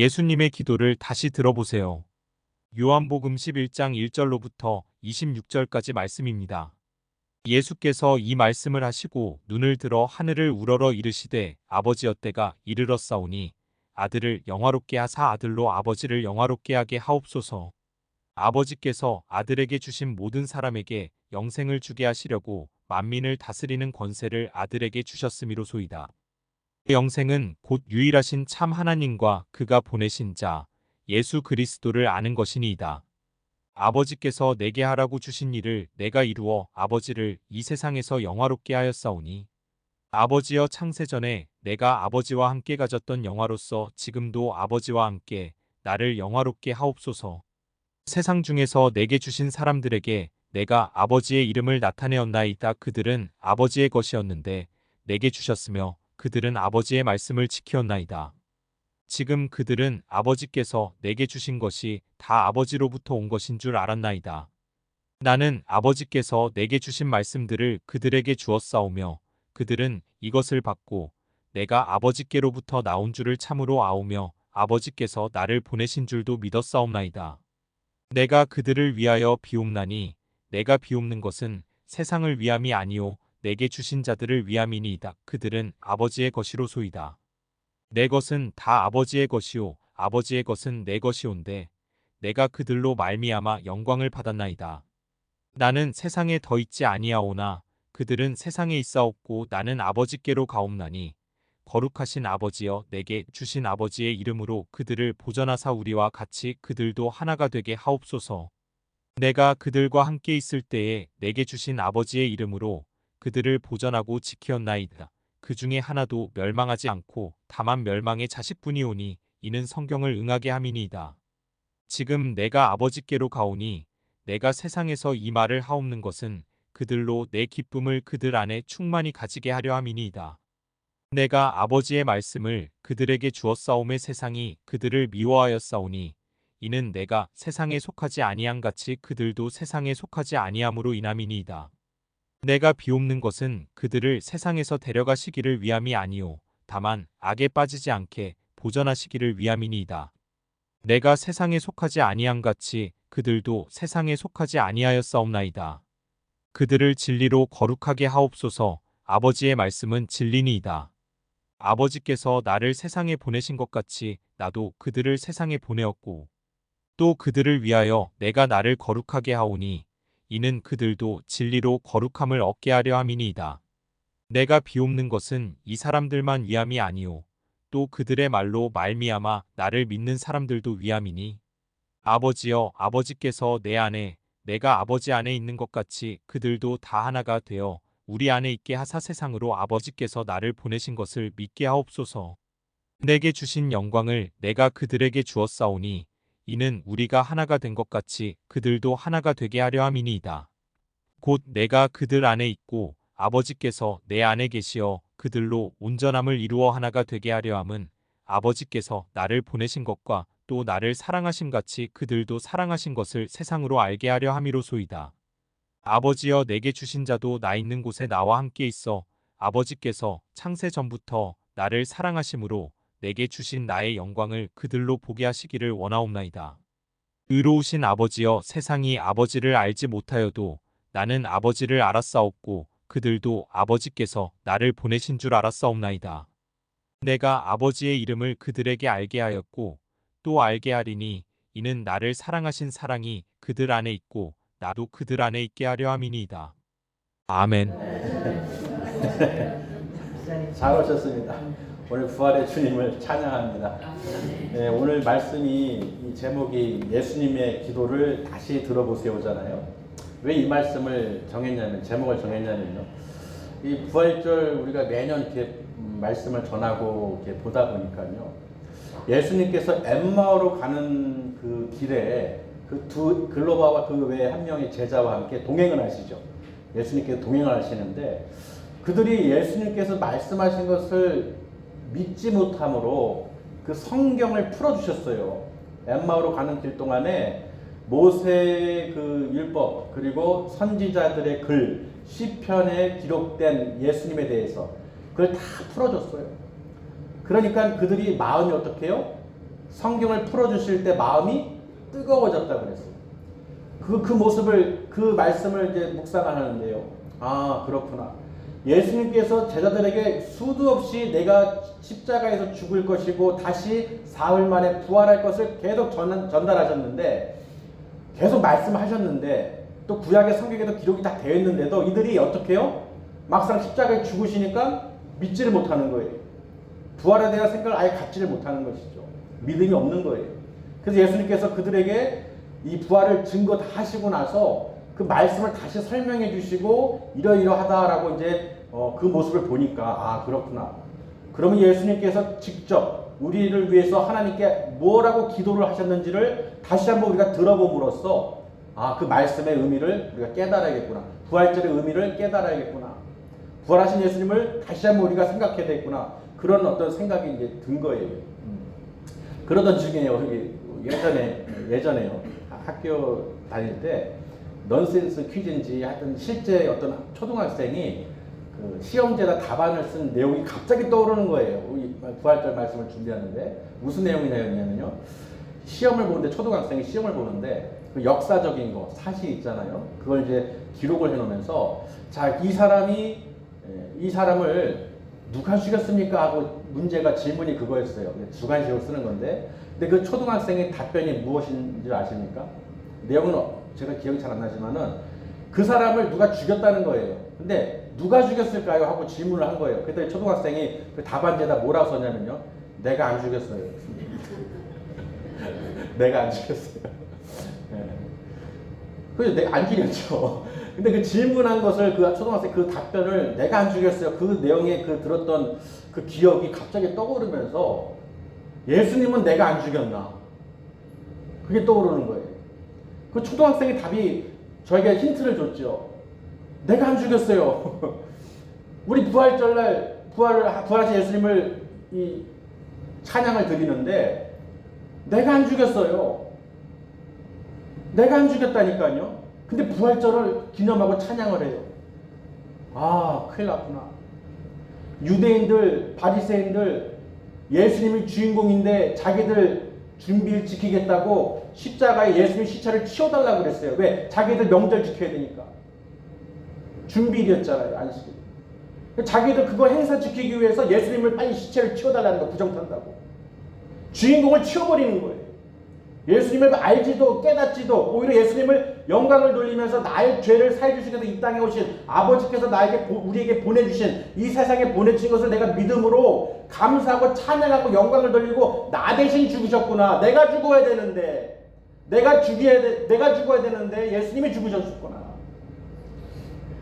예수님의 기도를 다시 들어보세요. 요한복음 11장 1절로부터 26절까지 말씀입니다. 예수께서 이 말씀을 하시고 눈을 들어 하늘을 우러러 이르시되 아버지여 때가 이르렀사오니 아들을 영화롭게 하사 아들로 아버지를 영화롭게 하게 하옵소서. 아버지께서 아들에게 주신 모든 사람에게 영생을 주게 하시려고 만민을 다스리는 권세를 아들에게 주셨음이로소이다. 영생은 곧 유일하신 참 하나님과 그가 보내신 자 예수 그리스도를 아는 것이니이다. 아버지께서 내게 하라고 주신 일을 내가 이루어 아버지를 이 세상에서 영화롭게 하였사오니 아버지여 창세전에 내가 아버지와 함께 가졌던 영화로서 지금도 아버지와 함께 나를 영화롭게 하옵소서. 세상 중에서 내게 주신 사람들에게 내가 아버지의 이름을 나타내었나이다. 그들은 아버지의 것이었는데 내게 주셨으며 그들은 아버지의 말씀을 지키었나이다. 지금 그들은 아버지께서 내게 주신 것이 다 아버지로부터 온 것인 줄 알았나이다. 나는 아버지께서 내게 주신 말씀들을 그들에게 주었사오며 그들은 이것을 받고 내가 아버지께로부터 나온 줄을 참으로 아오며 아버지께서 나를 보내신 줄도 믿었사옵나이다. 내가 그들을 위하여 비옵나니 내가 비옵는 것은 세상을 위함이 아니요 내게 주신 자들을 위함이니이다. 그들은 아버지의 것이로소이다. 내 것은 다 아버지의 것이요 아버지의 것은 내 것이온데 내가 그들로 말미암아 영광을 받았나이다. 나는 세상에 더 있지 아니하오나 그들은 세상에 있사옵고 나는 아버지께로 가옵나니 거룩하신 아버지여 내게 주신 아버지의 이름으로 그들을 보전하사 우리와 같이 그들도 하나가 되게 하옵소서. 내가 그들과 함께 있을 때에 내게 주신 아버지의 이름으로 그들을 보전하고 지키었나이다. 그 중에 하나도 멸망하지 않고 다만 멸망의 자식뿐이오니 이는 성경을 응하게 함이니이다. 지금 내가 아버지께로 가오니 내가 세상에서 이 말을 하옵는 것은 그들로 내 기쁨을 그들 안에 충만히 가지게 하려 함이니이다. 내가 아버지의 말씀을 그들에게 주었사오매 세상이 그들을 미워하였사오니 이는 내가 세상에 속하지 아니함 같이 그들도 세상에 속하지 아니함으로 인함이니이다. 내가 비옵는 것은 그들을 세상에서 데려가시기를 위함이 아니요 다만 악에 빠지지 않게 보전하시기를 위함이니이다. 내가 세상에 속하지 아니함 같이 그들도 세상에 속하지 아니하였사옵나이다. 그들을 진리로 거룩하게 하옵소서. 아버지의 말씀은 진리니이다. 아버지께서 나를 세상에 보내신 것 같이 나도 그들을 세상에 보내었고 또 그들을 위하여 내가 나를 거룩하게 하오니 이는 그들도 진리로 거룩함을 얻게 하려 함이니이다. 내가 비옵는 것은 이 사람들만 위함이 아니요 또 그들의 말로 말미암아 나를 믿는 사람들도 위함이니 아버지여 아버지께서 내 안에 내가 아버지 안에 있는 것 같이 그들도 다 하나가 되어 우리 안에 있게 하사 세상으로 아버지께서 나를 보내신 것을 믿게 하옵소서. 내게 주신 영광을 내가 그들에게 주었사오니 이는 우리가 하나가 된 것 같이 그들도 하나가 되게 하려 함이니이다. 곧 내가 그들 안에 있고 아버지께서 내 안에 계시어 그들로 온전함을 이루어 하나가 되게 하려 함은 아버지께서 나를 보내신 것과 또 나를 사랑하심 같이 그들도 사랑하신 것을 세상으로 알게 하려 함이로소이다. 아버지여 내게 주신 자도 나 있는 곳에 나와 함께 있어 아버지께서 창세 전부터 나를 사랑하심으로 내게 주신 나의 영광을 그들로 보게 하시기를 원하옵나이다. 의로우신 아버지여 세상이 아버지를 알지 못하여도 나는 아버지를 알았사옵고 그들도 아버지께서 나를 보내신 줄 알았사옵나이다. 내가 아버지의 이름을 그들에게 알게 하였고 또 알게 하리니 이는 나를 사랑하신 사랑이 그들 안에 있고 나도 그들 안에 있게 하려 함이니이다. 아멘. 잘 오셨습니다. 오늘 부활의 주님을 찬양합니다. 네, 오늘 말씀이 이 제목이 예수님의 기도를 다시 들어보세요잖아요. 왜 이 말씀을 정했냐면 제목을 정했냐면요. 이 부활절 우리가 매년 이렇게 말씀을 전하고 이렇게 보다 보니까요. 예수님께서 엠마오로 가는 그 길에 그 두 글로바와 그 외에 한 명의 제자와 함께 동행을 하시죠. 예수님께서 동행을 하시는데 그들이 예수님께서 말씀하신 것을 믿지 못함으로 그 성경을 풀어주셨어요. 엠마오로 가는 길 동안에 모세의 그 율법 그리고 선지자들의 글 시편에 기록된 예수님에 대해서 그걸 다 풀어줬어요. 그러니까 그들이 마음이 어떻게 해요? 성경을 풀어주실 때 마음이 뜨거워졌다고 그랬어요. 그 모습을, 그 말씀을 이제 묵상하는데요. 아, 그렇구나. 예수님께서 제자들에게 수도 없이 내가 십자가에서 죽을 것이고 다시 사흘 만에 부활할 것을 계속 전달하셨는데, 계속 말씀하셨는데, 또 구약의 성경에도 기록이 다 되어 있는데도 이들이 어떻게 해요? 막상 십자가에 죽으시니까 믿지를 못하는 거예요. 부활에 대한 생각을 아예 갖지를 못하는 것이죠. 믿음이 없는 거예요. 그래서 예수님께서 그들에게 이 부활을 증거 다 하시고 나서 그 말씀을 다시 설명해 주시고 이러이러하다라고 이제 그 모습을 보니까 아, 그렇구나. 그러면 예수님께서 직접 우리를 위해서 하나님께 뭐라고 기도를 하셨는지를 다시 한번 우리가 들어봄으로써 아, 그 말씀의 의미를 우리가 깨달아야겠구나. 부활절의 의미를 깨달아야겠구나. 부활하신 예수님을 다시 한번 우리가 생각해야 되겠구나. 그런 어떤 생각이 이제 든 거예요. 그러던 중에요. 예전에요. 학교 다닐 때 넌센스 퀴즈인지 하여튼 실제 어떤 초등학생이 그 시험지에다 답안을 쓴 내용이 갑자기 떠오르는 거예요. 우리 부활절 말씀을 준비하는데 무슨 내용이냐면요. 시험을 보는데 초등학생이 시험을 보는데 그 역사적인 거 사실 있잖아요. 그걸 이제 기록을 해놓으면서 자, 이 사람을 누가 죽였습니까? 하고 문제가 질문이 그거였어요. 주관식으로 쓰는 건데 근데 그 초등학생의 답변이 무엇인지 아십니까? 내용은 제가 기억이 잘 안 나지만은 그 사람을 누가 죽였다는 거예요. 근데 누가 죽였을까요? 하고 질문을 한 거예요. 그랬더니 초등학생이 그 답안지에다 뭐라고 썼냐면요. 내가 안 죽였어요. 내가 안 죽였어요. 네. 그래서 내가 안 죽였죠. 근데 그 질문한 것을 그 초등학생 그 답변을 내가 안 죽였어요. 그 내용에 그 들었던 그 기억이 갑자기 떠오르면서 예수님은 내가 안 죽였나? 그게 떠오르는 거예요. 그 초등학생의 답이 저에게 힌트를 줬죠. 내가 안 죽였어요. 우리 부활절날 부활하신 예수님을 이 찬양을 드리는데 내가 안 죽였어요. 내가 안 죽였다니까요. 근데 부활절을 기념하고 찬양을 해요. 아, 큰일 났구나. 유대인들, 바리새인들 예수님이 주인공인데 자기들 준비를 지키겠다고 십자가에 예수님 시체를 치워달라고 그랬어요. 왜? 자기들 명절 지켜야 되니까. 준비일이었잖아요, 안식일. 자기들 그거 행사 지키기 위해서 예수님을 빨리 시체를 치워달라는 거 부정탄다고. 주인공을 치워버리는 거예요. 예수님을 알지도 깨닫지도 오히려 예수님을 영광을 돌리면서 나의 죄를 사해 주시기 위해서 이 땅에 오신 아버지께서 우리에게 보내주신 이 세상에 보내주신 것을 내가 믿음으로 감사하고 찬양하고 영광을 돌리고 나 대신 죽으셨구나. 내가 죽어야 되는데 내가 죽어야 되는데 예수님이 죽으셨구나.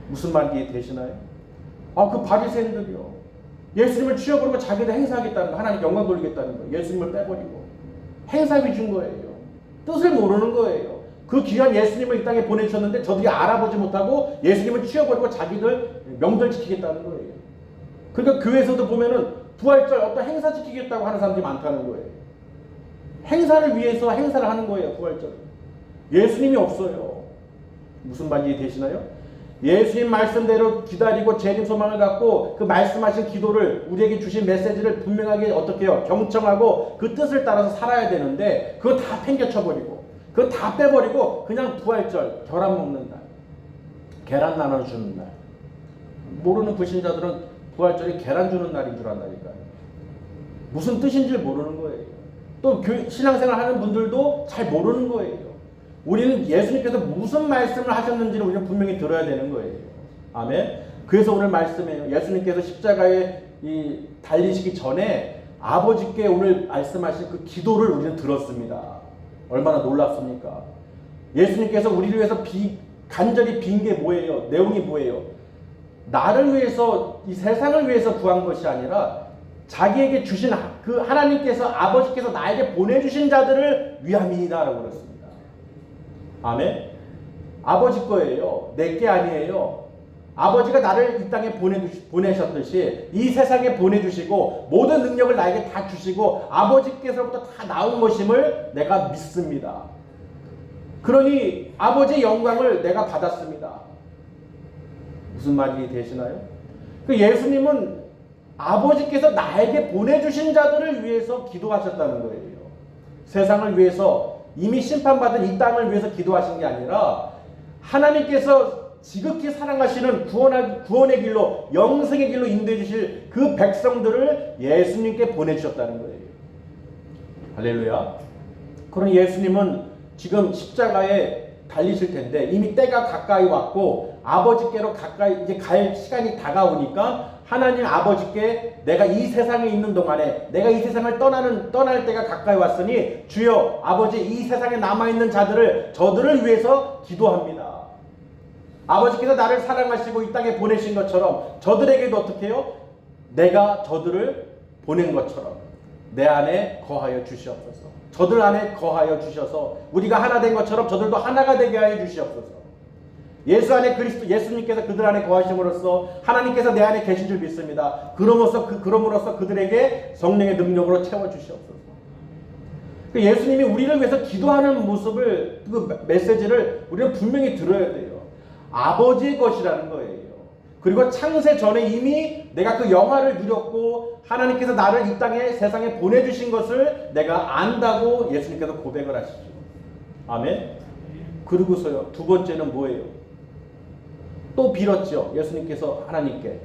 무슨 말이 되시나요? 아, 그 바리새인들이요. 예수님을 치워버리고 자기들 행사하겠다는 거, 하나님 영광 돌리겠다는 거, 예수님을 빼버리고 행사 위주인 거예요. 뜻을 모르는 거예요. 그 귀한 예수님을 이 땅에 보내주셨는데 저들이 알아보지 못하고 예수님을 치워버리고 자기들 명절 지키겠다는 거예요. 그러니까 교회에서도 보면은 부활절 어떤 행사 지키겠다고 하는 사람들이 많다는 거예요. 행사를 위해서 행사를 하는 거예요. 부활절. 예수님이 없어요. 무슨 말이 되시나요? 예수님 말씀대로 기다리고 재림 소망을 갖고 그 말씀하신 기도를 우리에게 주신 메시지를 분명하게 어떻게 해요? 경청하고 그 뜻을 따라서 살아야 되는데 그거 다 팽개쳐버리고 그거 다 빼버리고 그냥 부활절 계란 먹는 날, 계란 나눠주는 날. 모르는 불신자들은 부활절이 계란 주는 날인 줄 안다니까요. 무슨 뜻인지 모르는 거예요. 또 신앙생활 하는 분들도 잘 모르는 거예요. 우리는 예수님께서 무슨 말씀을 하셨는지를 우리는 분명히 들어야 되는 거예요. 아멘. 그래서 오늘 말씀이에요. 예수님께서 십자가에 달리시기 전에 아버지께 오늘 말씀하신 그 기도를 우리는 들었습니다. 얼마나 놀랍습니까? 예수님께서 우리를 위해서 간절히 빈 게 뭐예요? 내용이 뭐예요? 나를 위해서, 이 세상을 위해서 구한 것이 아니라 자기에게 주신 그 하나님께서, 아버지께서 나에게 보내주신 자들을 위함이다라고 그랬습니다. 아멘. 아버지 거예요. 내 게 아니에요. 아버지가 나를 이 땅에 보내셨듯이 이 세상에 보내주시고 모든 능력을 나에게 다 주시고 아버지께서부터 다 나온 것임을 내가 믿습니다. 그러니 아버지의 영광을 내가 받았습니다. 무슨 말이 되시나요? 그 예수님은 아버지께서 나에게 보내주신 자들을 위해서 기도하셨다는 거예요. 세상을 위해서 이미 심판받은 이 땅을 위해서 기도하신 게 아니라 하나님께서 지극히 사랑하시는 구원의 길로 영생의 길로 인도해 주실 그 백성들을 예수님께 보내주셨다는 거예요. 할렐루야. 그런 예수님은 지금 십자가에 달리실 텐데 이미 때가 가까이 왔고 아버지께로 가까이 이제 갈 시간이 다가오니까 하나님 아버지께 내가 이 세상에 있는 동안에 내가 이 세상을 떠날 때가 가까이 왔으니 주여 아버지 이 세상에 남아있는 저들을 위해서 기도합니다. 아버지께서 나를 사랑하시고 이 땅에 보내신 것처럼 저들에게도 어떻게 해요? 내가 저들을 보낸 것처럼 내 안에 거하여 주시옵소서. 저들 안에 거하여 주셔서 우리가 하나 된 것처럼 저들도 하나가 되게 하여 주시옵소서. 예수 안에 예수님께서 그들 안에 거하심으로써 하나님께서 내 안에 계신 줄 믿습니다. 그럼으로써 그들에게 성령의 능력으로 채워 주시옵소서. 예수님이 우리를 위해서 기도하는 모습을 그 메시지를 우리는 분명히 들어야 돼요. 아버지의 것이라는 거예요. 그리고 창세 전에 이미 내가 그 영화를 누렸고 하나님께서 나를 이 땅에 세상에 보내주신 것을 내가 안다고 예수님께서 고백을 하시죠. 아멘. 그리고서요 두 번째는 뭐예요? 또 빌었죠. 예수님께서 하나님께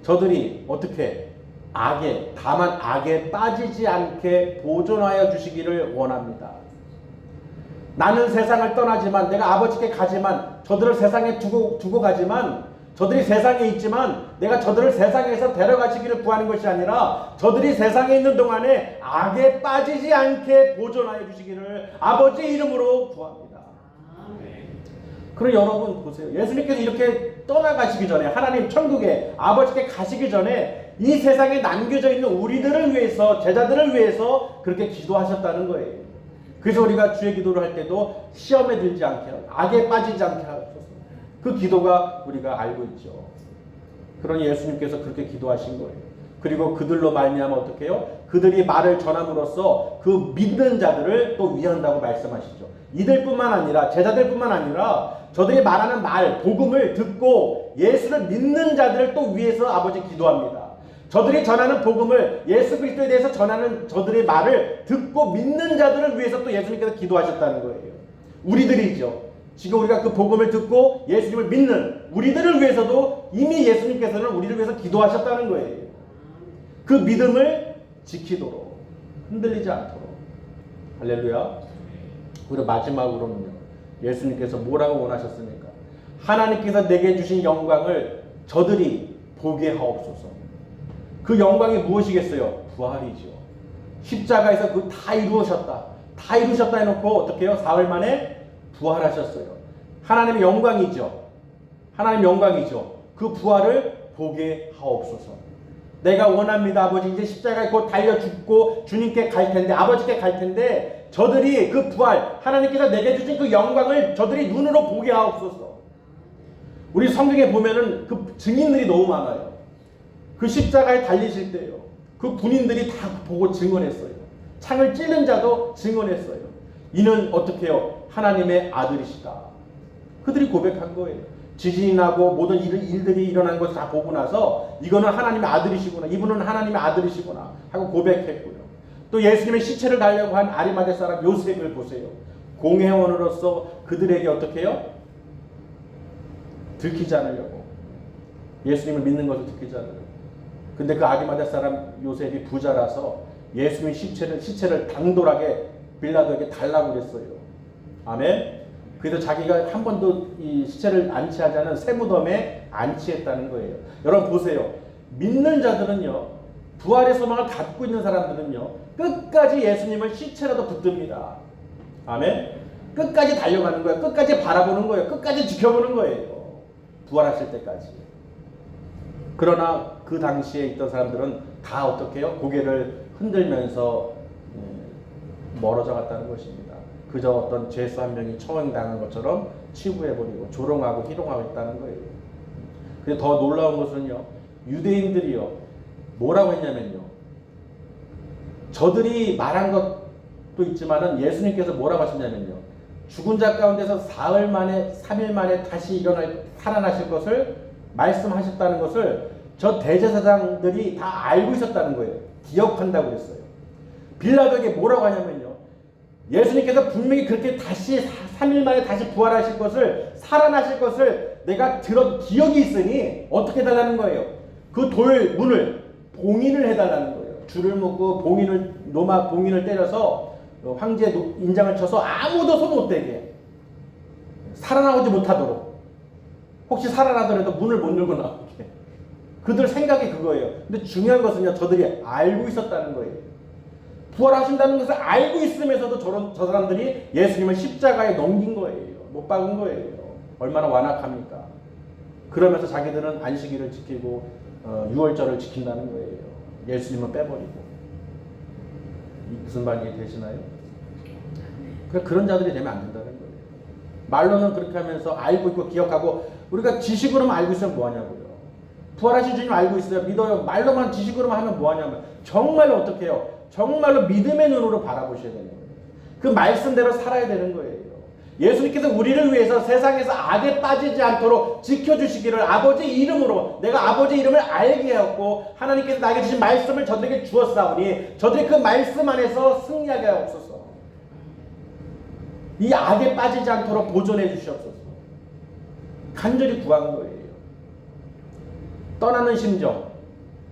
저들이 어떻게 다만 악에 빠지지 않게 보존하여 주시기를 원합니다. 나는 세상을 떠나지만 내가 아버지께 가지만 저들을 세상에 두고 가지만 저들이 세상에 있지만 내가 저들을 세상에서 데려가시기를 구하는 것이 아니라 저들이 세상에 있는 동안에 악에 빠지지 않게 보존하여 주시기를 아버지의 이름으로 구합니다. 그럼 여러분 보세요. 예수님께서 이렇게 떠나가시기 전에 하나님 천국에 아버지께 가시기 전에 이 세상에 남겨져 있는 우리들을 위해서 제자들을 위해서 그렇게 기도하셨다는 거예요. 그래서 우리가 주의 기도를 할 때도 시험에 들지 않게 하고 악에 빠지지 않게 하소서. 그 기도가 우리가 알고 있죠. 그러니 예수님께서 그렇게 기도하신 거예요. 그리고 그들로 말미암아 어떻게 해요? 그들이 말을 전함으로써 그 믿는 자들을 또 위한다고 말씀하시죠. 이들뿐만 아니라 제자들뿐만 아니라 저들이 말하는 복음을 듣고 예수를 믿는 자들을 또 위해서 아버지 기도합니다. 저들이 전하는 복음을 예수 그리스도에 대해서 전하는 저들의 말을 듣고 믿는 자들을 위해서 또 예수님께서 기도하셨다는 거예요. 우리들이죠. 지금 우리가 그 복음을 듣고 예수님을 믿는 우리들을 위해서도 이미 예수님께서는 우리를 위해서 기도하셨다는 거예요. 그 믿음을 지키도록 흔들리지 않도록. 할렐루야. 그리고 마지막으로는요. 예수님께서 뭐라고 원하셨습니까? 하나님께서 내게 주신 영광을 저들이 보게 하옵소서. 그 영광이 무엇이겠어요? 부활이죠. 십자가에서 그 다 이루셨다 해놓고 어떻게 해요? 사흘 만에 부활하셨어요. 하나님의 영광이죠. 그 부활을 보게 하옵소서. 내가 원합니다. 아버지 이제 십자가에 곧 달려 죽고 주님께 갈 텐데 아버지께 갈 텐데 저들이 그 부활 하나님께서 내게 주신 그 영광을 저들이 눈으로 보게 하옵소서. 우리 성경에 보면은 그 증인들이 너무 많아요. 그 십자가에 달리실 때요. 그 군인들이 다 보고 증언했어요. 창을 찌른 자도 증언했어요. 이는 어떻게 해요? 하나님의 아들이시다. 그들이 고백한 거예요. 지진이 나고 모든 일들이 일어난 것을 다 보고 나서 이거는 하나님의 아들이시구나. 이분은 하나님의 아들이시구나 하고 고백했고요. 또 예수님의 시체를 달려고 한 아리마대 사람 요셉을 보세요. 공회원으로서 그들에게 어떻게 해요? 들키지 않으려고. 예수님을 믿는 것을 들키지 않으려고. 근데 그 아리마대 사람 요셉이 부자라서 예수님의 시체를 당돌하게 빌라도에게 달라고 그랬어요. 아멘. 그래서 자기가 한 번도 이 시체를 안치하지 않은 새 무덤에 안치했다는 거예요. 여러분 보세요. 믿는 자들은요. 부활의 소망을 갖고 있는 사람들은요. 끝까지 예수님을 시체라도 붙듭니다. 아멘. 끝까지 달려가는 거예요. 끝까지 바라보는 거예요. 끝까지 지켜보는 거예요. 부활하실 때까지. 그러나 그 당시에 있던 사람들은 다 어떻게 해요? 고개를 흔들면서 멀어져 갔다는 것입니다. 그저 어떤 죄수 한 명이 처형당한 것처럼 치부해버리고 조롱하고 희롱하고 있다는 거예요. 근데 더 놀라운 것은요. 유대인들이요. 뭐라고 했냐면요. 저들이 말한 것도 있지만은 예수님께서 뭐라고 하셨냐면요. 죽은 자 가운데서 3일 만에 다시 살아나실 것을 말씀하셨다는 것을 저 대제사장들이 다 알고 있었다는 거예요. 기억한다고 그랬어요. 빌라도에게 뭐라고 하냐면요. 예수님께서 분명히 그렇게 다시 3일 만에 다시 부활하실 것을, 살아나실 것을 내가 기억이 있으니 어떻게 해달라는 거예요? 그 문을 봉인을 해달라는 거예요. 줄을 묶고 로마 봉인을 때려서 황제의 인장을 쳐서 아무도 손 못 대게, 살아나오지 못하도록, 혹시 살아나더라도 문을 못 열고 나오게. 그들 생각이 그거예요. 근데 중요한 것은요, 저들이 알고 있었다는 거예요. 부활하신다는 것을 알고 있으면서도 저 사람들이 예수님을 십자가에 넘긴 거예요. 못 박은 거예요. 얼마나 완악합니까? 그러면서 자기들은 안식일을 지키고 유월절을 지킨다는 거예요. 예수님은 빼버리고. 무슨 말이 되시나요? 그런 자들이 되면 안 된다는 거예요. 말로는 그렇게 하면서 알고 있고 기억하고, 우리가 지식으로만 알고 있으면 뭐하냐고요. 부활하신 주님 알고 있어요. 믿어요. 말로만 지식으로만 하면 뭐하냐면, 정말로 어떻게 해요? 정말로 믿음의 눈으로 바라보셔야 되는 거예요. 그 말씀대로 살아야 되는 거예요. 예수님께서 우리를 위해서 세상에서 악에 빠지지 않도록 지켜주시기를 아버지 이름으로, 내가 아버지 이름을 알게 하였고 하나님께서 나에게 주신 말씀을 저들에게 주었사오니 저들이 그 말씀 안에서 승리하게 하옵소서. 이 악에 빠지지 않도록 보존해 주시옵소서. 간절히 구한 거예요. 떠나는 심정,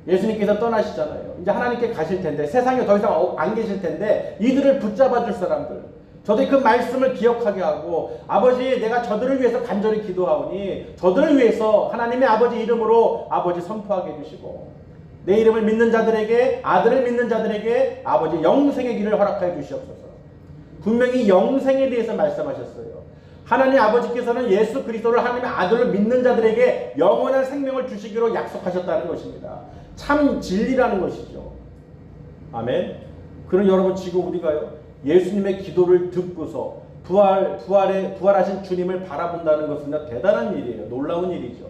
예수님께서 떠나시잖아요. 이제 하나님께 가실 텐데, 세상에 더 이상 안 계실 텐데, 이들을 붙잡아 줄 사람들, 저들이 그 말씀을 기억하게 하고, 아버지 내가 저들을 위해서 간절히 기도하오니 저들을 위해서 하나님의 아버지 이름으로 아버지 선포하게 해주시고, 내 이름을 믿는 자들에게, 아들을 믿는 자들에게 아버지 영생의 길을 허락하여 주시옵소서. 분명히 영생에 대해서 말씀하셨어요. 하나님 아버지께서는 예수 그리스도를 하나님의 아들로 믿는 자들에게 영원한 생명을 주시기로 약속하셨다는 것입니다. 참 진리라는 것이죠. 아멘. 그럼 여러분, 지금 우리가요, 예수님의 기도를 듣고서 부활하신 주님을 바라본다는 것은 대단한 일이에요. 놀라운 일이죠.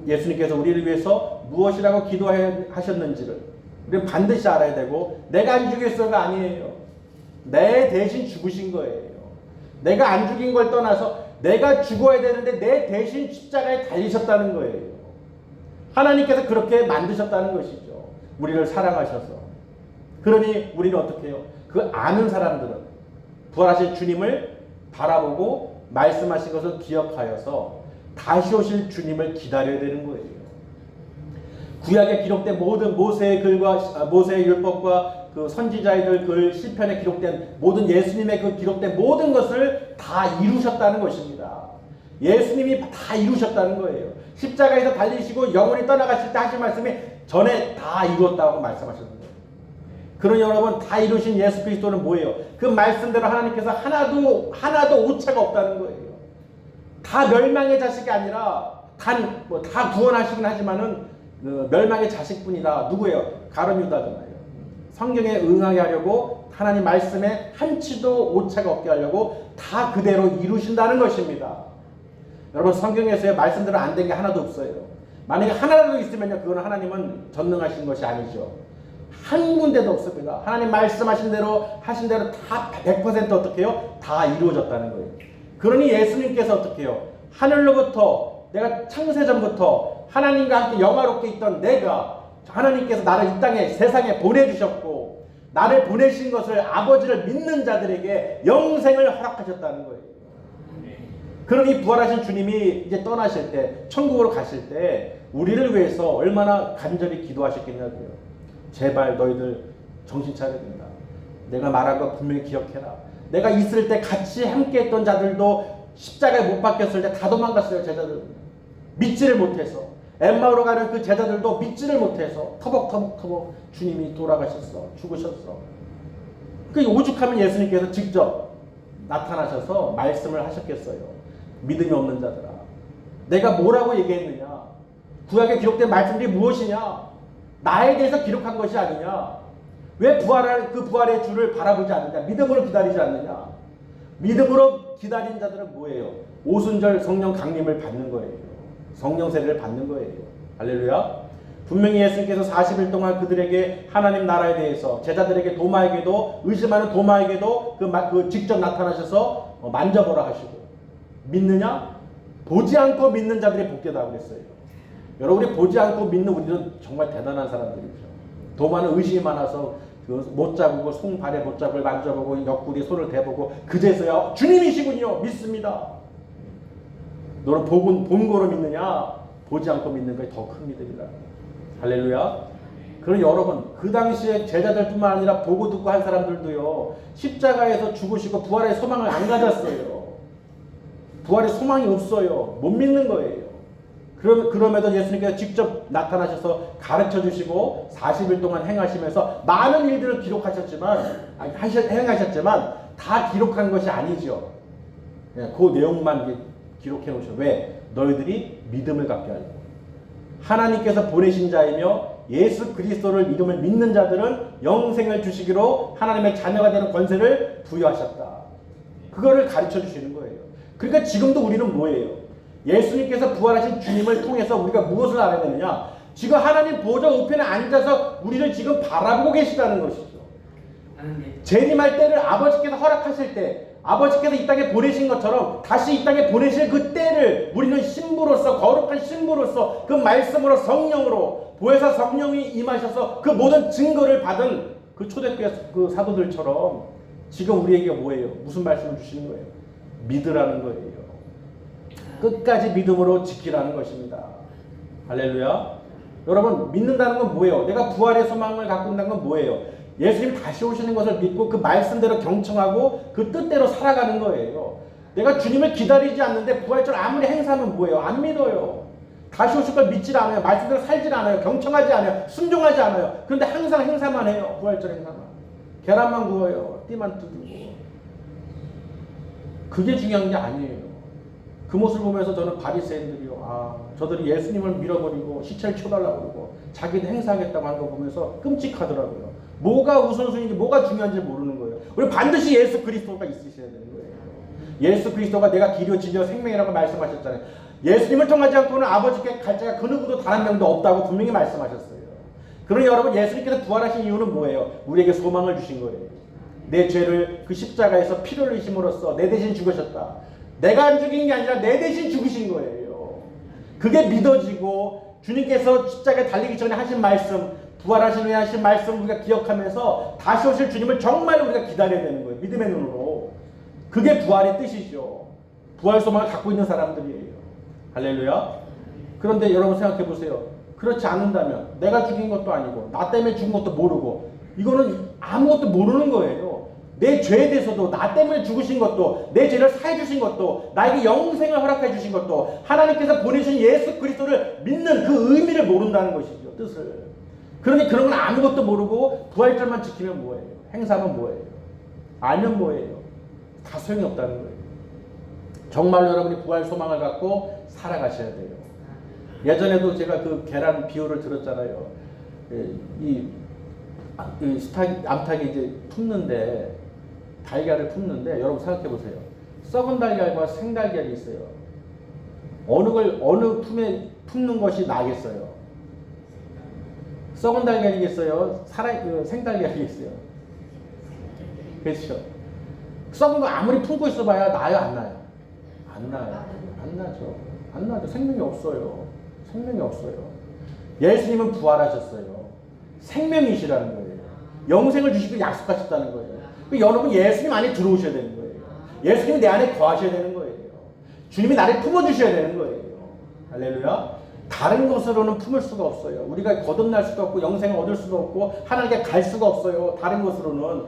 예수님께서 우리를 위해서 무엇이라고 기도하셨는지를 우리는 반드시 알아야 되고, 내가 안 죽였어가 아니에요. 내 대신 죽으신 거예요. 내가 안 죽인 걸 떠나서 내가 죽어야 되는데 내 대신 십자가에 달리셨다는 거예요. 하나님께서 그렇게 만드셨다는 것이죠. 우리를 사랑하셔서. 그러니 우리는 어떻게 해요? 그 아는 사람들은 부활하신 주님을 바라보고 말씀하신 것을 기억하여서 다시 오실 주님을 기다려야 되는 거예요. 구약에 기록된 모든 모세의 글과 모세의 율법과 그 선지자의 글, 시편에 기록된 모든 예수님의 그 기록된 모든 것을 다 이루셨다는 것입니다. 예수님이 다 이루셨다는 거예요. 십자가에서 달리시고 영원히 떠나가실 때 하신 말씀이 전에 다 이루었다고 말씀하셨는 거예요. 그러니 여러분, 다 이루신 예수 그리스도는 뭐예요? 그 말씀대로 하나님께서 하나도 오차가 없다는 거예요. 다 멸망의 자식이 아니라 다 구원하시긴 하지만은 멸망의 자식뿐이다. 누구예요? 가룟 유다잖아요. 성경에 응하게 하려고, 하나님 말씀에 한치도 오차가 없게 하려고 다 그대로 이루신다는 것입니다. 여러분, 성경에서의 말씀대로 안 된 게 하나도 없어요. 만약에 하나라도 있으면요, 그거는 하나님은 전능하신 것이 아니죠. 한 군데도 없습니다. 하나님 말씀하신 대로 하신 대로 다 100% 어떻게 해요? 다 이루어졌다는 거예요. 그러니 예수님께서 어떻게 해요? 하늘로부터, 내가 창세전부터 하나님과 함께 영화롭게 있던 내가, 하나님께서 나를 이 땅에, 세상에 보내주셨고, 나를 보내신 것을, 아버지를 믿는 자들에게 영생을 허락하셨다는 거예요. 그러니 부활하신 주님이 이제 떠나실 때, 천국으로 가실 때 우리를 위해서 얼마나 간절히 기도하셨겠냐고요. 제발 너희들 정신 차려야 된다. 내가 말한 거 분명히 기억해라. 내가 있을 때 같이 함께 했던 자들도 십자가에 못 박혔을 때 다 도망갔어요. 제자들 믿지를 못해서. 엠마오로 가는 그 제자들도 믿지를 못해서 터벅터벅 주님이 돌아가셨어. 죽으셨어. 그 오죽하면 예수님께서 직접 나타나셔서 말씀을 하셨겠어요. 믿음이 없는 자들아, 내가 뭐라고 얘기했느냐? 구약에 기록된 말씀들이 무엇이냐? 나에 대해서 기록한 것이 아니냐? 왜 그 부활의 주를 바라보지 않느냐? 믿음으로 기다리지 않느냐? 믿음으로 기다린 자들은 뭐예요? 오순절 성령 강림을 받는 거예요. 성령 세례를 받는 거예요. 할렐루야. 분명히 예수님께서 40일 동안 그들에게 하나님 나라에 대해서, 제자들에게, 도마에게도, 의심하는 도마에게도 그 직접 나타나셔서 만져보라 하시고, 믿느냐? 보지 않고 믿는 자들이 복되다 그랬어요. 여러분, 우리 보지 않고 믿는 우리는 정말 대단한 사람들이죠. 도마는 의심이 많아서 그 못자국을 손발에 못자국을 만져보고 옆구리에 손을 대보고 그제서야 주님이시군요. 믿습니다. 너는 본 거로 믿느냐? 보지 않고 믿는 것이 더 큰 믿음이다. 할렐루야. 그럼 여러분 그 당시에 제자들뿐만 아니라 보고 듣고 한 사람들도요. 십자가에서 죽으시고 부활의 소망을 안 가졌어요. 부활의 소망이 없어요. 못 믿는 거예요. 그럼에도 예수님께서 직접 나타나셔서 가르쳐 주시고 40일 동안 행하시면서 많은 일들을 행하셨지만 다 기록한 것이 아니죠. 그 내용만 기록해 놓으셔. 왜? 너희들이 믿음을 갖게 하려고. 하나님께서 보내신 자이며 예수 그리스도를 이름을 믿는 자들은 영생을 주시기로 하나님의 자녀가 되는 권세를 부여하셨다. 그거를 가르쳐 주시는 거예요. 그러니까 지금도 우리는 뭐예요? 예수님께서 부활하신 주님을 통해서 우리가 무엇을 알아야 되느냐? 지금 하나님 보좌 우편에 앉아서 우리를 지금 바라보고 계시다는 것이죠. 재림할 때를 아버지께서 허락하실 때, 아버지께서 이 땅에 보내신 것처럼 다시 이 땅에 보내실 그 때를 우리는 신부로서, 거룩한 신부로서 그 말씀으로 성령으로 보혜사 성령이 임하셔서 그 모든 증거를 받은 그 초대교회 그 사도들처럼 지금 우리에게 뭐예요? 무슨 말씀을 주시는 거예요? 믿으라는 거예요. 끝까지 믿음으로 지키라는 것입니다. 할렐루야. 여러분 믿는다는 건 뭐예요? 내가 부활의 소망을 갖고 있다는 건 뭐예요? 예수님 다시 오시는 것을 믿고 그 말씀대로 경청하고 그 뜻대로 살아가는 거예요. 내가 주님을 기다리지 않는데 부활절 아무리 행사하면 뭐예요? 안 믿어요. 다시 오실 걸 믿질 않아요. 말씀대로 살질 않아요. 경청하지 않아요. 순종하지 않아요. 그런데 항상 행사만 해요. 부활절 행사만. 계란만 구워요. 띠만 뜯고. 그게 중요한 게 아니에요. 그 모습을 보면서 저는 바리새인들이요. 저들이 예수님을 밀어버리고 시체를 쳐달라고 그러고 자기는 행사하겠다고 하는 거 보면서 끔찍하더라고요. 뭐가 우선순위인지 뭐가 중요한지 모르는 거예요. 우리 반드시 예수 그리스도가 있으셔야 되는 거예요. 예수 그리스도가 내가 길이요 진리요 생명이라고 말씀하셨잖아요. 예수님을 통하지 않고는 아버지께 갈 자가 그 누구도 단 한 명도 없다고 분명히 말씀하셨어요. 그러니 여러분 예수님께서 부활하신 이유는 뭐예요? 우리에게 소망을 주신 거예요. 내 죄를 그 십자가에서 피를 흘리심으로써 내 대신 죽으셨다. 내가 안 죽인 게 아니라 내 대신 죽으신 거예요. 그게 믿어지고 주님께서 십자가에 달리기 전에 하신 말씀, 부활하신 후에 하신 말씀 우리가 기억하면서 다시 오실 주님을 정말 우리가 기다려야 되는 거예요. 믿음의 눈으로. 그게 부활의 뜻이죠. 부활 소망을 갖고 있는 사람들이에요. 할렐루야. 그런데 여러분 생각해 보세요. 그렇지 않는다면 내가 죽인 것도 아니고 나 때문에 죽은 것도 모르고 이거는 아무것도 모르는 거예요. 내 죄에 대해서도 나 때문에 죽으신 것도 내 죄를 사해 주신 것도 나에게 영생을 허락해 주신 것도 하나님께서 보내신 예수 그리스도를 믿는 그 의미를 모른다는 것이죠. 뜻을. 그러니 그런 건 아무것도 모르고 부활절만 지키면 뭐예요? 행사하면 뭐예요? 알면 뭐예요? 다 소용이 없다는 거예요. 정말로 여러분이 부활 소망을 갖고 살아가셔야 돼요. 예전에도 제가 그 계란 비유를 들었잖아요. 이 암탉이 이제 품는데 달걀을 품는데 여러분 생각해 보세요. 썩은 달걀과 생달걀이 있어요. 어느 품에 품는 것이 나겠어요? 썩은 달걀이겠어요? 생달걀이겠어요? 그렇죠. 썩은 거 아무리 품고 있어봐야 나요, 안 나요? 안 나요. 안 나죠. 안 나죠. 생명이 없어요. 생명이 없어요. 예수님은 부활하셨어요. 생명이시라는 거예요. 영생을 주시고 약속하셨다는 거예요. 여러분 예수님 안에 들어오셔야 되는 거예요. 예수님이 내 안에 거하셔야 되는 거예요. 주님이 나를 품어주셔야 되는 거예요. 할렐루야. 다른 것으로는 품을 수가 없어요. 우리가 거듭날 수도 없고 영생을 얻을 수도 없고 하나님께 갈 수가 없어요. 다른 것으로는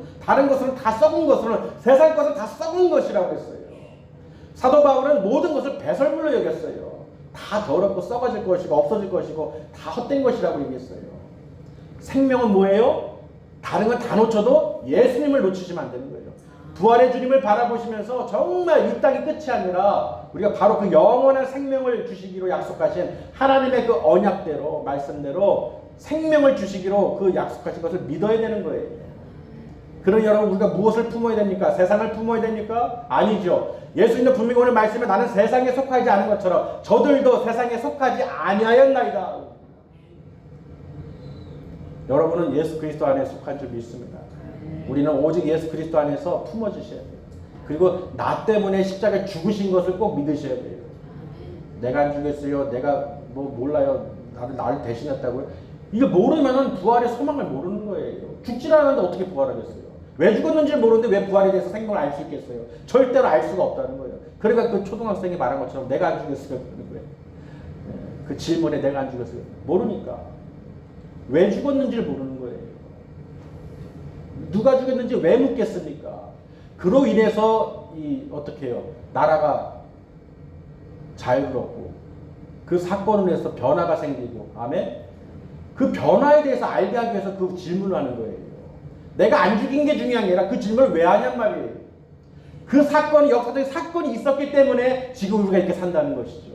다 썩은 것으로는 세상 것은 다 썩은 것이라고 했어요. 사도 바울은 모든 것을 배설물로 여겼어요. 다 더럽고 썩어질 것이고 없어질 것이고 다 헛된 것이라고 얘기했어요. 생명은 뭐예요? 다른 건 다 놓쳐도 예수님을 놓치시면 안 되는 거예요. 부활의 주님을 바라보시면서 정말 이 땅이 끝이 아니라 우리가 바로 그 영원한 생명을 주시기로 약속하신 하나님의 그 언약대로 말씀대로 생명을 주시기로 그 약속하신 것을 믿어야 되는 거예요. 그러니 여러분 우리가 무엇을 품어야 됩니까? 세상을 품어야 됩니까? 아니죠. 예수님은 분명히 오늘 말씀에 나는 세상에 속하지 않은 것처럼 저들도 세상에 속하지 아니하였나이다. 여러분은 예수 그리스도 안에 속한 줄 믿습니다. 우리는 오직 예수 그리스도 안에서 품어주셔야 돼요. 그리고 나 때문에 십자가에 죽으신 것을 꼭 믿으셔야 돼요. 내가 안 죽였어요. 내가 뭐 몰라요. 나를 대신했다고요. 이게 모르면은 부활의 소망을 모르는 거예요. 죽질 않았는데 어떻게 부활하겠어요? 왜 죽었는지 모르는데 왜 부활에 대해서 생각을 알 수 있겠어요? 절대로 알 수가 없다는 거예요. 그러니까 그 초등학생이 말한 것처럼 내가 안 죽였어요. 그러는 거예요. 그 질문에 내가 안 죽였어요. 모르니까. 왜 죽었는지를 모르는 거예요. 누가 죽였는지 왜 묻겠습니까? 그로 인해서 어떻게 해요? 나라가 자유롭고 그 사건을 해서 변화가 생기고, 아멘? 그 변화에 대해서 알게 하기 위해서 그 질문을 하는 거예요. 내가 안 죽인 게 중요한 게 아니라 그 질문을 왜 하냔 말이에요. 그 사건이, 역사적인 사건이 있었기 때문에 지금 우리가 이렇게 산다는 것이죠.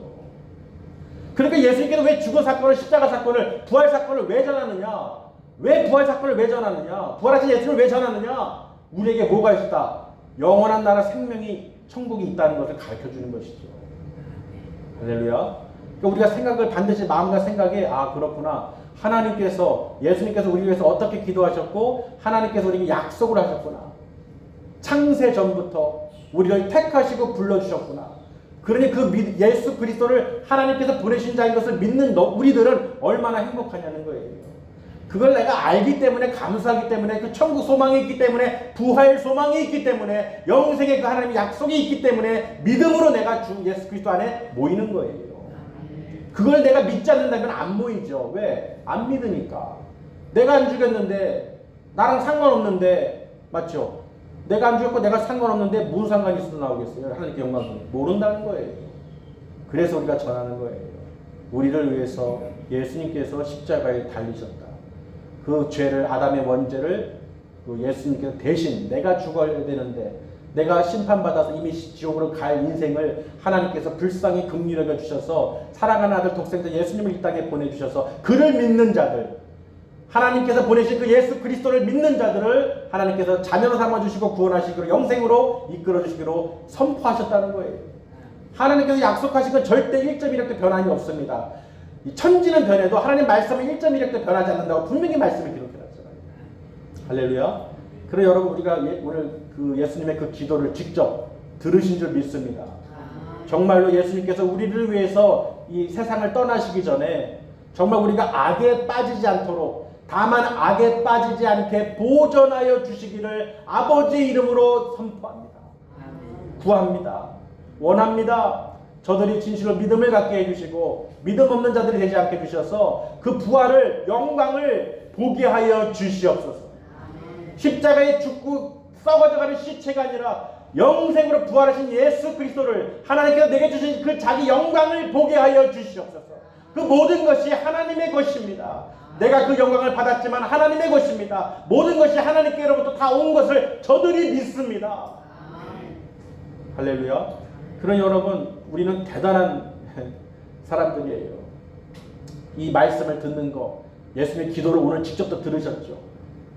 그러니까 예수님께서 왜 죽은 사건을, 십자가 사건을, 부활 사건을 왜 전하느냐? 왜 부활 사건을 왜 전하느냐? 부활하신 예수님을 왜 전하느냐? 우리에게 뭐가 있다? 영원한 나라 생명이, 천국이 있다는 것을 가르쳐 주는 것이죠. 할렐루야. 그러니까 우리가 생각을 반드시 마음과 생각에, 아, 그렇구나. 하나님께서, 예수님께서 우리 위해서 어떻게 기도하셨고, 하나님께서 우리에게 약속을 하셨구나. 창세 전부터 우리를 택하시고 불러주셨구나. 그러니 그 예수 그리스도를 하나님께서 보내신 자인 것을 믿는 우리들은 얼마나 행복하냐는 거예요. 그걸 내가 알기 때문에, 감사하기 때문에, 그 천국 소망이 있기 때문에, 부활 소망이 있기 때문에, 영생의 그 하나님의 약속이 있기 때문에 믿음으로 내가 주 예수 그리스도 안에 모이는 거예요. 그걸 내가 믿지 않는다면 안 모이죠. 왜? 안 믿으니까. 내가 안 죽였는데, 나랑 상관없는데, 맞죠? 내가 안 죽였고 내가 상관없는데 무슨 상관이 있어도 나오겠어요? 하나님께 영광을 모른다는 거예요. 그래서 우리가 전하는 거예요. 우리를 위해서 예수님께서 십자가에 달리셨다. 그 죄를, 아담의 원죄를 그 예수님께서 대신 내가 죽어야 되는데, 내가 심판받아서 이미 지옥으로 갈 인생을 하나님께서 불쌍히 긍휼히 여겨 주셔서 사랑하는 아들 독생자 예수님을 이 땅에 보내주셔서 그를 믿는 자들, 하나님께서 보내신 그 예수 그리스도를 믿는 자들을 하나님께서 자녀로 삼아주시고 구원하시기로, 영생으로 이끌어주시기로 선포하셨다는 거예요. 하나님께서 약속하신 건 절대 1.1획도 변함이 없습니다. 이 천지는 변해도 하나님 말씀은 1.1획도 변하지 않는다고 분명히 말씀을 기록해놨잖아요. 할렐루야. 그래 여러분, 우리가 오늘 그 예수님의 그 기도를 직접 들으신 줄 믿습니다. 정말로 예수님께서 우리를 위해서 이 세상을 떠나시기 전에 정말 우리가 악에 빠지지 않도록, 다만 악에 빠지지 않게 보존하여 주시기를 아버지의 이름으로 선포합니다. 구합니다. 원합니다. 저들이 진실로 믿음을 갖게 해주시고 믿음 없는 자들이 되지 않게 해주셔서 그 부활을, 영광을 보게 하여 주시옵소서. 십자가에 죽고 썩어져가는 시체가 아니라 영생으로 부활하신 예수 그리스도를, 하나님께서 내게 주신 그 자기 영광을 보게 하여 주시옵소서. 그 모든 것이 하나님의 것입니다. 내가 그 영광을 받았지만 하나님의 것입니다. 모든 것이 하나님께로부터 다 온 것을 저들이 믿습니다. 할렐루야. 그러니 여러분, 우리는 대단한 사람들이에요. 이 말씀을 듣는 거, 예수님의 기도를 오늘 직접 또 들으셨죠.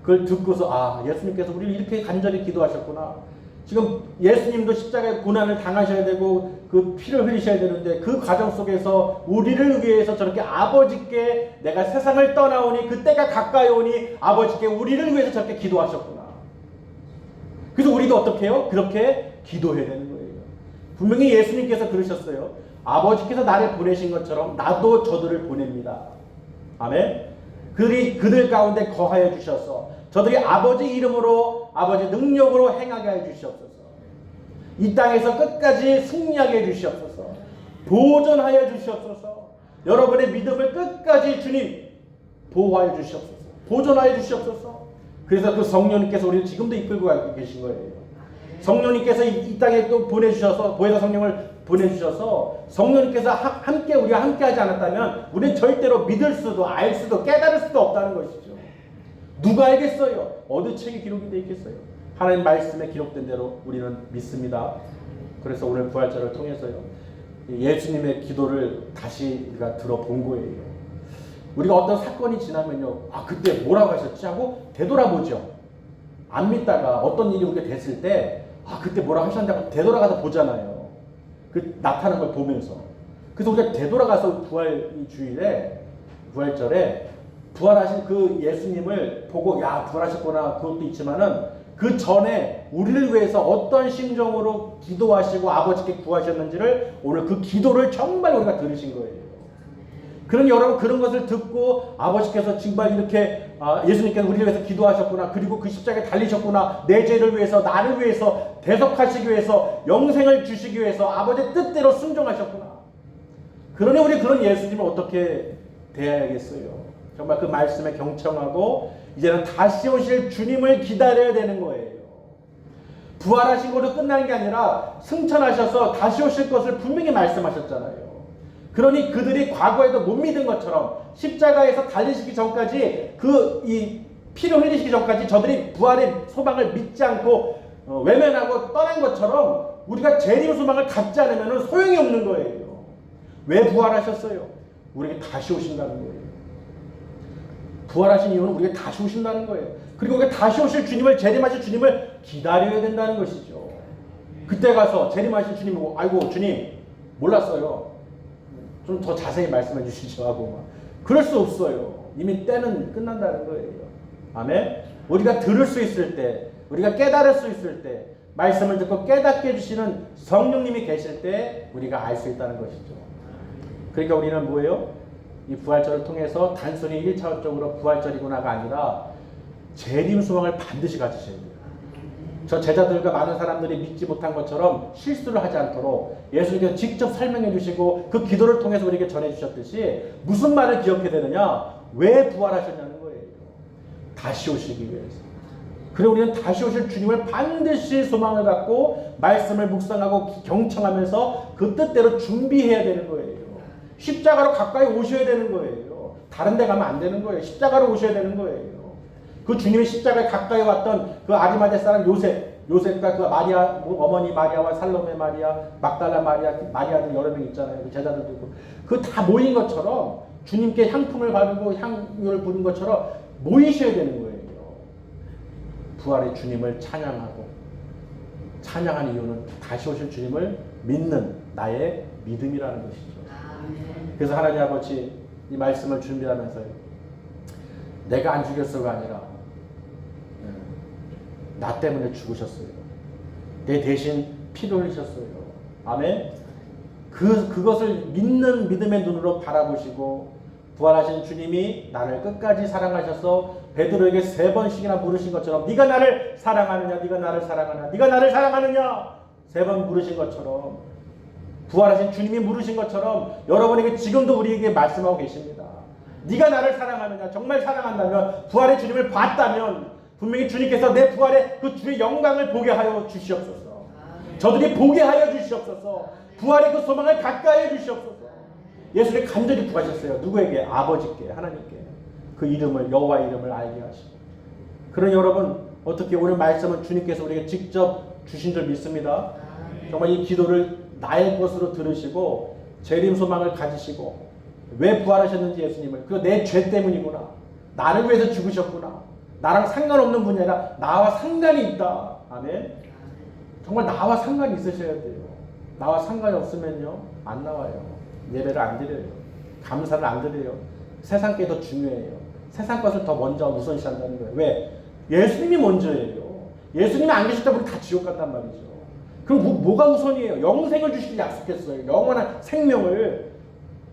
그걸 듣고서, 아, 예수님께서 우리를 이렇게 간절히 기도하셨구나. 지금 예수님도 십자가의 고난을 당하셔야 되고 그 피를 흘리셔야 되는데, 그 과정 속에서 우리를 위해서 저렇게 아버지께, 내가 세상을 떠나오니 그때가 가까이 오니 아버지께 우리를 위해서 저렇게 기도하셨구나. 그래서 우리도 어떻게 해요? 그렇게 기도해야 되는 거예요. 분명히 예수님께서 그러셨어요. 아버지께서 나를 보내신 것처럼 나도 저들을 보냅니다. 아멘. 그들 가운데 거하여 주셔서 저들이 아버지 이름으로, 아버지 능력으로 행하게 해 주시옵소서. 이 땅에서 끝까지 승리하게 해 주시옵소서. 보존하여 주시옵소서. 여러분의 믿음을 끝까지 주님 보호하여 주시옵소서. 보존하여 주시옵소서. 그래서 그 성령님께서 우리를 지금도 이끌고 가고 계신 거예요. 성령님께서 이 땅에 또 보내주셔서, 보혜사 성령을 보내주셔서 성령님께서 함께, 우리가 함께 하지 않았다면 우리는 절대로 믿을 수도, 알 수도, 깨달을 수도 없다는 것이죠. 누가 알겠어요? 어느 책에 기록이 되어 있겠어요? 하나님 말씀에 기록된 대로 우리는 믿습니다. 그래서 오늘 부활절을 통해서요, 예수님의 기도를 다시 우리가 들어본 거예요. 우리가 어떤 사건이 지나면요, 아, 그때 뭐라고 하셨지? 하고 되돌아보죠. 안 믿다가 어떤 일이 우리가 됐을 때, 아, 그때 뭐라고 하셨는데 되돌아가서 보잖아요. 그 나타나는 걸 보면서. 그래서 우리가 되돌아가서 부활 주일에, 부활절에 부활하신 그 예수님을 보고, 야, 부활하셨구나, 그것도 있지만은 그 전에 우리를 위해서 어떤 심정으로 기도하시고 아버지께 구하셨는지를 오늘 그 기도를 정말 우리가 들으신 거예요. 그런 여러분 그런 것을 듣고 아버지께서 정말 이렇게 예수님께서 우리를 위해서 기도하셨구나. 그리고 그 십자가에 달리셨구나. 내 죄를 위해서 나를 위해서 대속하시기 위해서 영생을 주시기 위해서 아버지의 뜻대로 순종하셨구나. 그러니 우리 그런 예수님을 어떻게 대해야겠어요? 정말 그 말씀에 경청하고 이제는 다시 오실 주님을 기다려야 되는 거예요. 부활하신 것으로 끝나는 게 아니라 승천하셔서 다시 오실 것을 분명히 말씀하셨잖아요. 그러니 그들이 과거에도 못 믿은 것처럼 십자가에서 달리시기 전까지 이 피를 흘리시기 전까지 저들이 부활의 소망을 믿지 않고 외면하고 떠난 것처럼 우리가 재림 소망을 갖지 않으면 소용이 없는 거예요. 왜 부활하셨어요? 우리에게 다시 오신다는 거예요. 부활하신 이유는 우리에게 다시 오신다는 거예요. 그리고 우리가 다시 오실 주님을, 재림하실 주님을 기다려야 된다는 것이죠. 그때 가서 재림하실 주님 보고 아이고 주님 몰랐어요. 좀 더 자세히 말씀해 주시죠 하고 막. 그럴 수 없어요. 이미 때는 끝난다는 거예요. 아멘. 우리가 들을 수 있을 때, 우리가 깨달을 수 있을 때, 말씀을 듣고 깨닫게 해주시는 성령님이 계실 때 우리가 알 수 있다는 것이죠. 그러니까 우리는 뭐예요? 이 부활절을 통해서 단순히 1차원적으로 부활절이구나가 아니라 재림 소망을 반드시 가지셔야 돼요. 저 제자들과 많은 사람들이 믿지 못한 것처럼 실수를 하지 않도록 예수님께서 직접 설명해 주시고 그 기도를 통해서 우리에게 전해 주셨듯이 무슨 말을 기억해야 되느냐? 왜 부활하셨냐는 거예요. 다시 오시기 위해서. 그리고 우리는 다시 오실 주님을 반드시 소망을 갖고 말씀을 묵상하고 경청하면서 그 뜻대로 준비해야 되는 거예요. 십자가로 가까이 오셔야 되는 거예요. 다른 데 가면 안 되는 거예요. 십자가로 오셔야 되는 거예요. 그 주님의 십자가에 가까이 왔던 그 아리마대 사람 요셉과 그 마리아, 어머니 마리아와 살로메 마리아, 막달라 마리아, 마리아들 여러 명 있잖아요. 그 제자들도 있고. 그 다 모인 것처럼 주님께 향품을 바르고 향유를 부른 것처럼 모이셔야 되는 거예요. 부활의 주님을 찬양하는 이유는 다시 오실 주님을 믿는 나의 믿음이라는 것이죠. 그래서 하나님 아버지 이 말씀을 준비하면서요. 내가 안 죽였어가 아니라 나 때문에 죽으셨어요. 내 대신 피를 흘리셨어요. 아멘. 그것을 믿는 믿음의 눈으로 바라보시고 부활하신 주님이 나를 끝까지 사랑하셔서 베드로에게 3번씩이나 물으신 것처럼 네가 나를 사랑하느냐, 네가 나를 사랑하느냐, 네가 나를 사랑하느냐 3번 물으신 것처럼 부활하신 주님이 물으신 것처럼 여러분에게 지금도 우리에게 말씀하고 계십니다. 네가 나를 사랑하느냐, 정말 사랑한다면 부활의 주님을 봤다면 분명히 주님께서 내 부활의 그 주의 영광을 보게 하여 주시옵소서. 저들이 보게 하여 주시옵소서. 부활의 그 소망을 가까이 해 주시옵소서. 예수님 간절히 구하셨어요. 누구에게? 아버지께, 하나님께. 그 이름을, 여호와 이름을 알게 하시고. 그러니 여러분 어떻게 오늘 말씀은 주님께서 우리에게 직접 주신 줄 믿습니다. 정말 이 기도를 나의 것으로 들으시고 재림 소망을 가지시고 왜 부활하셨는지 예수님을, 그거 내 죄 때문이구나, 나를 위해서 죽으셨구나, 나랑 상관없는 분이 아니라 나와 상관이 있다. 아멘. 정말 나와 상관이 있으셔야 돼요. 나와 상관이 없으면요 안 나와요. 예배를 안 드려요. 감사를 안 드려요. 세상 게 더 중요해요. 세상 것을 더 먼저 우선시한다는 거예요. 왜? 예수님이 먼저예요. 예수님이 안 계실 때 우리 다 지옥 간단 말이죠. 그럼 뭐가 우선이에요? 영생을 주시기 약속했어요. 영원한 생명을.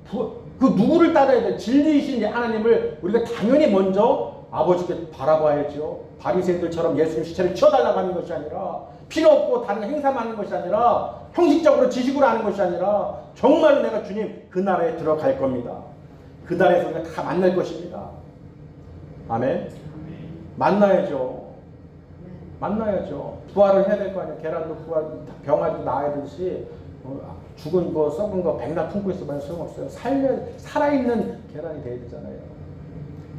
그 누구를 따라야 돼? 진리이신 하나님을 우리가 당연히 먼저 아버지께 바라봐야죠. 바리새인들처럼 예수님 시체를 치워달라고 하는 것이 아니라, 필요 없고 다른 행사만 하는 것이 아니라, 형식적으로 지식으로 하는 것이 아니라 정말로 내가 주님 그 나라에 들어갈 겁니다. 그 나라에서 우리가 다 만날 것입니다. 아멘. 만나야죠. 만나야죠. 부활을 해야 될 거 아니에요. 계란도 부활, 병아리도 나아야듯이 죽은 거, 썩은 거 백날 품고 있으면 소용없어요. 살아있는 계란이 돼야 되잖아요.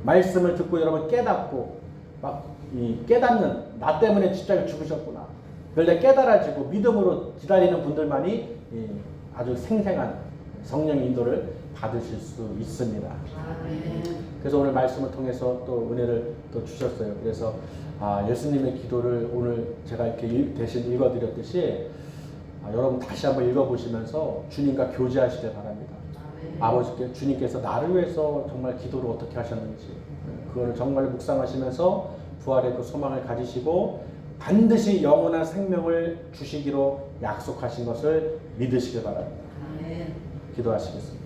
말씀을 듣고 여러분 깨닫고 깨닫는, 나 때문에 십자가에 죽으셨구나. 그걸 깨달아지고 믿음으로 기다리는 분들만이 아주 생생한 성령의 인도를 받으실 수 있습니다. 그래서 오늘 말씀을 통해서 또 은혜를 또 주셨어요. 그래서 예수님의 기도를 오늘 제가 이렇게 대신 읽어드렸듯이 여러분 다시 한번 읽어보시면서 주님과 교제하시길 바랍니다. 아버지께 주님께서 나를 위해서 정말 기도를 어떻게 하셨는지 그거를 정말 묵상하시면서 부활의 그 소망을 가지시고 반드시 영원한 생명을 주시기로 약속하신 것을 믿으시길 바랍니다. 기도하시겠습니다.